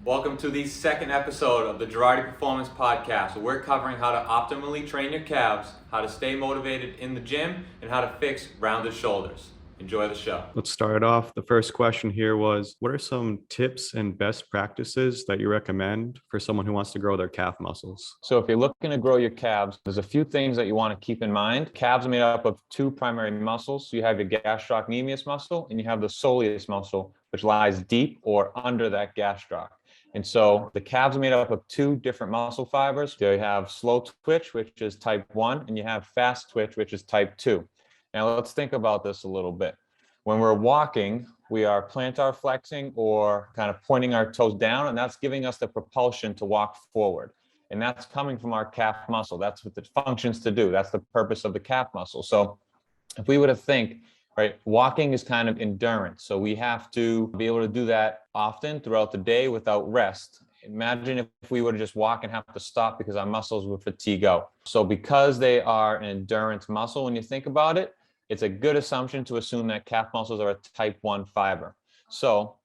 Welcome to the second episode of the Gerardi Performance Podcast, where we're covering how to optimally train your calves, how to stay motivated in the gym, and how to fix rounded shoulders. Enjoy the show. Let's start off. The first question here was, what are some tips and best practices that you recommend for someone who wants to grow their calf muscles? So if you're looking to grow your calves, there's a few things that you want to keep in mind. Calves are made up of two primary muscles. So you have your gastrocnemius muscle and you have the soleus muscle, which lies deep or under that gastroc. And so the calves are made up of two different muscle fibers. You have slow twitch, which is type 1, and you have fast twitch, which is type 2. Now let's think about this a little bit. When we're walking, we are plantar flexing or kind of pointing our toes down, and that's giving us the propulsion to walk forward. And that's coming from our calf muscle. That's what it functions to do. That's the purpose of the calf muscle. So if we were to think, right, walking is kind of endurance. So we have to be able to do that often throughout the day without rest. Imagine if we were to just walk and have to stop because our muscles would fatigue out. So because they are an endurance muscle, when you think about it, it's a good assumption to assume that calf muscles are a type 1 fiber. So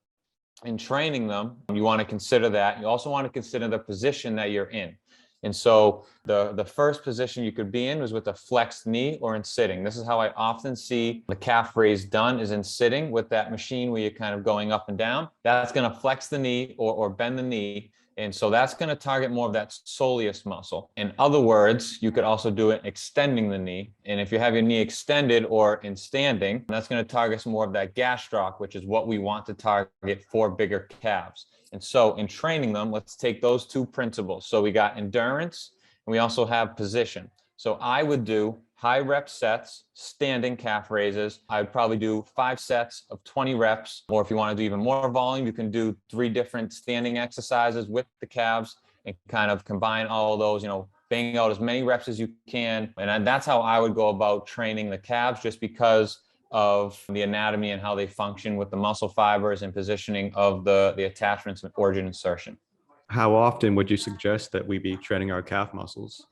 in training them, you want to consider that. You also want to consider the position that you're in. And so the first position you could be in was with a flexed knee or in sitting. This is how I often see the calf raise done, is in sitting with that machine where you're kind of going up and down. That's going to flex the knee or bend the knee. And so that's going to target more of that soleus muscle. In other words, you could also do it extending the knee. And if you have your knee extended or in standing, that's going to target more of that gastroc, which is what we want to target for bigger calves. And so in training them, let's take those two principles. So we got endurance and we also have position. So I would do high rep sets, standing calf raises. I would probably do 5 sets of 20 reps, or if you want to do even more volume, you can do 3 different standing exercises with the calves and kind of combine all of those, bang out as many reps as you can. And that's how I would go about training the calves, just because of the anatomy and how they function with the muscle fibers and positioning of the attachments and origin insertion. How often would you suggest that we be training our calf muscles?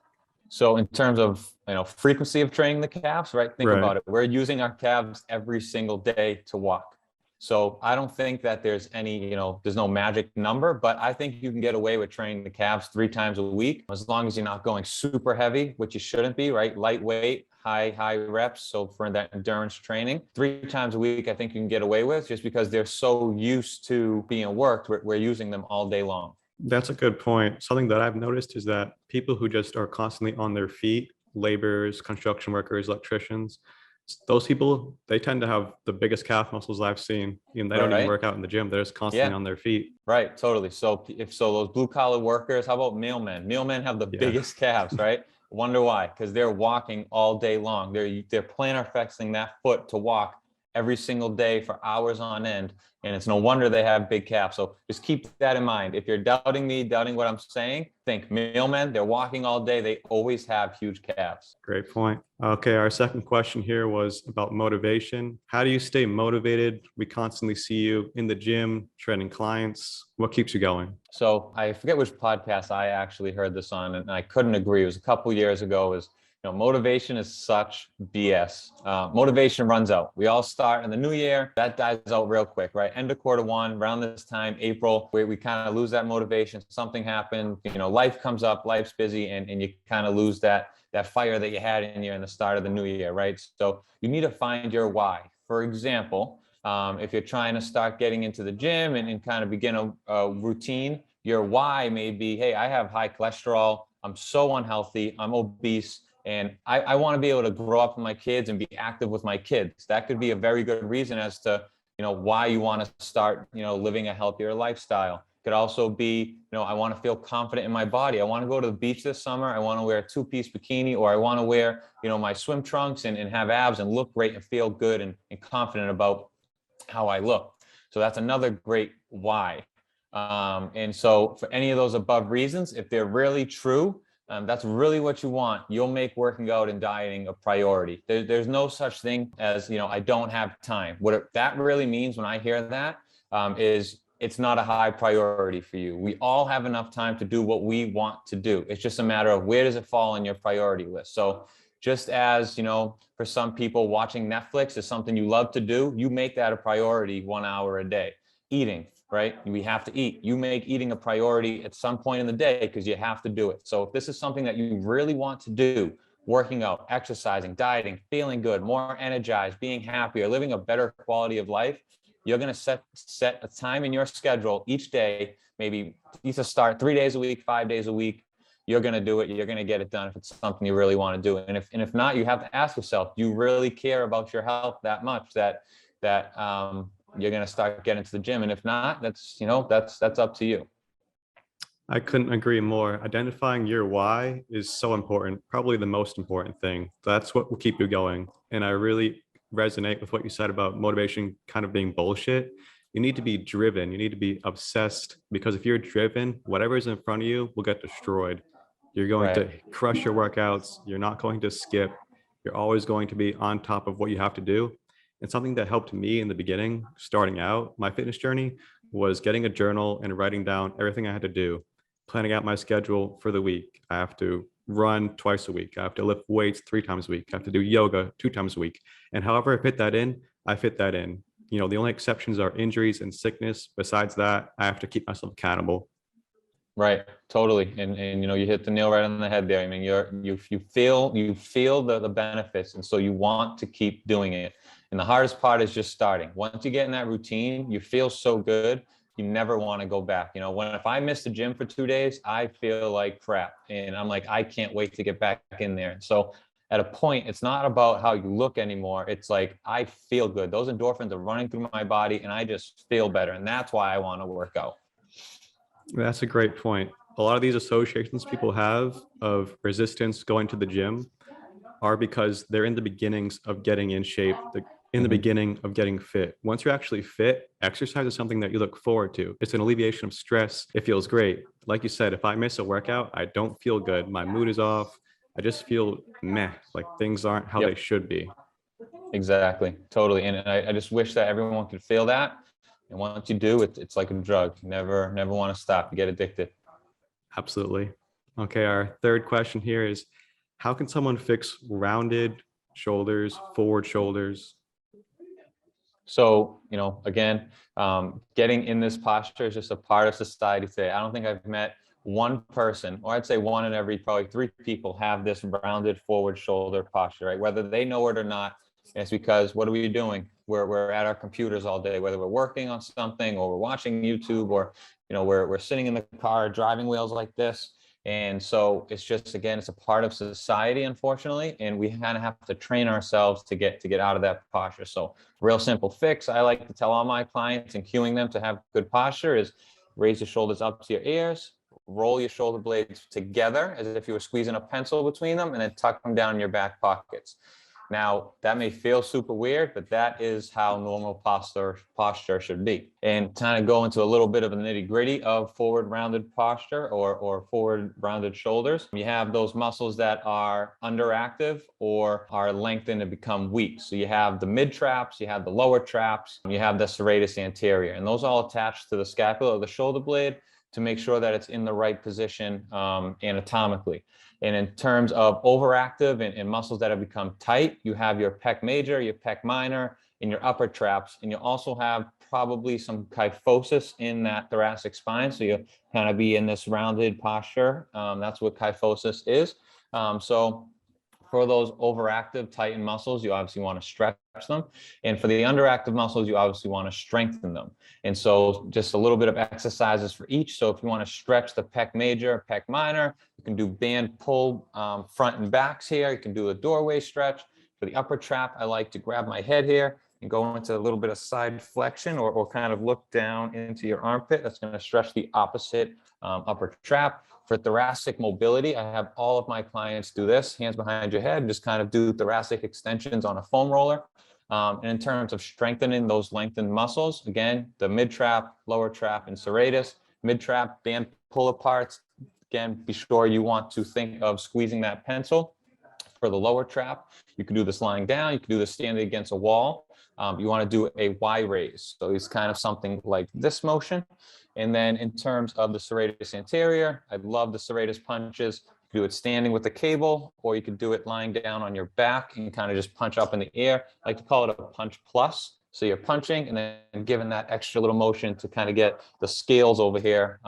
So in terms of, frequency of training the calves, right? Think about it. We're using our calves every single day to walk. So I don't think that there's any, there's no magic number, but I think you can get away with training the calves 3 times a week, as long as you're not going super heavy, which you shouldn't be, right? Lightweight, high reps. So for that endurance training, 3 times a week, I think you can get away with, just because they're so used to being worked. We're using them all day long. That's a good point. Something that I've noticed is that people who just are constantly on their feet, laborers, construction workers, electricians, those people, they tend to have the biggest calf muscles I've seen. They don't even work out in the gym. They're just constantly on their feet. Right, totally. So those blue collar workers, how about mailmen? Mailmen have the biggest calves, right? Wonder why? Because they're walking all day long. They're plantar flexing that foot to walk every single day for hours on end. And it's no wonder they have big calves. So just keep that in mind. If you're doubting me, doubting what I'm saying, think mailmen, they're walking all day. They always have huge calves. Great point. Okay, our second question here was about motivation. How do you stay motivated? We constantly see you in the gym, training clients. What keeps you going? So I forget which podcast I actually heard this on, and I couldn't agree. It was a couple years ago. Motivation is such BS. Motivation runs out. We all start in the new year. That dies out real quick, right? End of Q1, around this time, April, where we kind of lose that motivation. Something happened, life comes up, life's busy, and you kind of lose that fire that you had in the start of the new year, right? So you need to find your why. For example, if you're trying to start getting into the gym and kind of begin a routine, your why may be, hey, I have high cholesterol. I'm so unhealthy. I'm obese. And I want to be able to grow up with my kids and be active with my kids. That could be a very good reason as to, why you want to start, living a healthier lifestyle. It could also be, I want to feel confident in my body. I want to go to the beach this summer. I want to wear a 2-piece bikini, or I want to wear, my swim trunks and have abs and look great and feel good and confident about how I look. So that's another great why. And so for any of those above reasons, if they're really true, that's really what you want, you'll make working out and dieting a priority. There's no such thing as, I don't have time. What that really means when I hear that is it's not a high priority for you. We all have enough time to do what we want to do. It's just a matter of where does it fall on your priority list. So just as, for some people, watching Netflix is something you love to do, you make that a priority 1 hour a day. Eating, right? We have to eat. You make eating a priority at some point in the day because you have to do it. So if this is something that you really want to do, working out, exercising, dieting, feeling good, more energized, being happier, living a better quality of life, you're going to set a time in your schedule each day, maybe either start 3 days a week, 5 days a week. You're going to do it. You're going to get it done if it's something you really want to do. And if not, you have to ask yourself, do you really care about your health that much that you're going to start getting to the gym? And if not, that's up to you. I couldn't agree more. Identifying your why is so important, probably the most important thing. That's what will keep you going. And I really resonate with what you said about motivation kind of being bullshit. You need to be driven. You need to be obsessed, because if you're driven, whatever is in front of you will get destroyed. You're going to crush your workouts. You're not going to skip. You're always going to be on top of what you have to do. And something that helped me in the beginning, starting out my fitness journey, was getting a journal and writing down everything I had to do, planning out my schedule for the week. I have to run twice a week. I have to lift weights 3 times a week. I have to do yoga 2 times a week. And however I fit that in, I fit that in. The only exceptions are injuries and sickness. Besides that, I have to keep myself accountable. Right, totally, and you hit the nail right on the head there. I mean, you feel the benefits, and so you want to keep doing it. And the hardest part is just starting. Once you get in that routine, you feel so good, you never want to go back. If I miss the gym for 2 days, I feel like crap, and I'm like, I can't wait to get back in there. So at a point, it's not about how you look anymore. It's like, I feel good. Those endorphins are running through my body, and I just feel better, and that's why I want to work out. That's a great point. A lot of these associations people have of resistance going to the gym are because they're in the beginnings of getting in shape, in the beginning of getting fit. Once you're actually fit, exercise is something that you look forward to. It's an alleviation of stress. It feels great. Like you said, if I miss a workout, I don't feel good. My mood is off. I just feel meh, like things aren't how they should be. Exactly, totally. And I just wish that everyone could feel that. And once you do, it's like a drug. You never want to stop. You get addicted. Absolutely. Okay, our third question here is, how can someone fix rounded shoulders, forward shoulders? So, again, getting in this posture is just a part of society today. I don't think I've met one person, or I'd say one in every probably 3 people have this rounded forward shoulder posture, right? Whether they know it or not. And it's because, what are we doing? We're at our computers all day, whether we're working on something or we're watching YouTube, or we're sitting in the car driving wheels like this. And so it's just, again, it's a part of society, unfortunately, and we kind of have to train ourselves to get out of that posture. So real simple fix I like to tell all my clients and cueing them to have good posture is raise your shoulders up to your ears, roll your shoulder blades together as if you were squeezing a pencil between them, and then tuck them down in your back pockets. Now, that may feel super weird, but that is how normal posture should be. And kind of go into a little bit of the nitty gritty of forward rounded posture or forward rounded shoulders. You have those muscles that are underactive or are lengthened and become weak. So you have the mid traps, you have the lower traps, you have the serratus anterior, and those all attach to the scapula of the shoulder blade to make sure that it's in the right position anatomically. And in terms of overactive and muscles that have become tight, you have your pec major, your pec minor, and your upper traps. And you also have probably some kyphosis in that thoracic spine. So you kind of be in this rounded posture. That's what kyphosis is. So for those overactive, tightened muscles, you obviously want to stretch them. And for the underactive muscles, you obviously want to strengthen them. And so just a little bit of exercises for each. So if you want to stretch the pec major, pec minor, you can do band pull front and backs here. You can do a doorway stretch. For the upper trap, I like to grab my head here and go into a little bit of side flexion or kind of look down into your armpit. That's going to stretch the opposite upper trap. For thoracic mobility, I have all of my clients do this, hands behind your head, just kind of do thoracic extensions on a foam roller. And in terms of strengthening those lengthened muscles, again, the mid trap, lower trap, and serratus. Mid trap, band pull aparts. Again, be sure you want to think of squeezing that pencil. For the lower trap, you can do this lying down, you can do this standing against a wall. You want to do a Y raise. So it's kind of something like this motion. And then in terms of the serratus anterior, I love the Serratus Punches. You can do it standing with a cable, or you could do it lying down on your back and kind of just punch up in the air. I like to call it a punch plus. So you're punching and then giving that extra little motion to kind of get the scales over here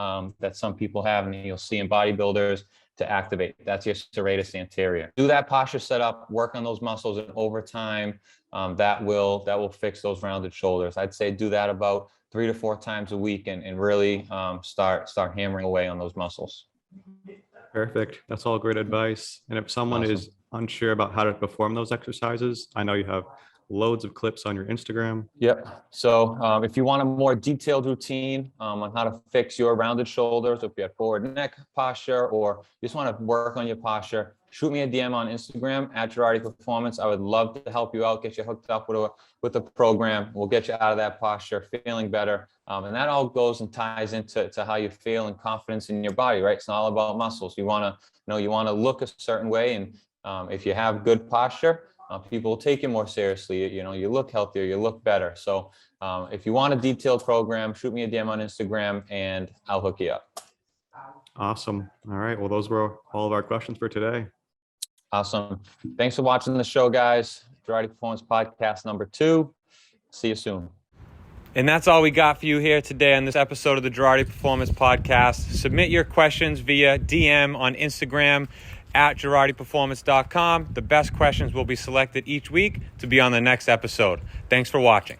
that some people have, and you'll see in bodybuilders, to activate. That's your serratus anterior. Do that posture setup, work on those muscles, and over time, that will fix those rounded shoulders. I'd say do that about 3 to 4 times a week and really start hammering away on those muscles. Perfect. That's all great advice. And if someone is unsure about how to perform those exercises, I know you have loads of clips on your Instagram. Yep. So if you want a more detailed routine on how to fix your rounded shoulders, if you have forward neck posture, or you just want to work on your posture, shoot me a DM on Instagram at Gerardi Performance. I would love to help you out, get you hooked up with a program. We'll get you out of that posture, feeling better. And that all goes and ties into how you feel and confidence in your body, right? It's not all about muscles. You want to look a certain way. And if you have good posture, people will take you more seriously. You look healthier, you look better. So if you want a detailed program, shoot me a DM on Instagram and I'll hook you up. Awesome. All right. Well, those were all of our questions for today. Awesome. Thanks for watching the show, guys. Gerardi Performance Podcast number 2. See you soon. And that's all we got for you here today on this episode of the Gerardi Performance Podcast. Submit your questions via DM on Instagram at GerardiPerformance.com. The best questions will be selected each week to be on the next episode. Thanks for watching.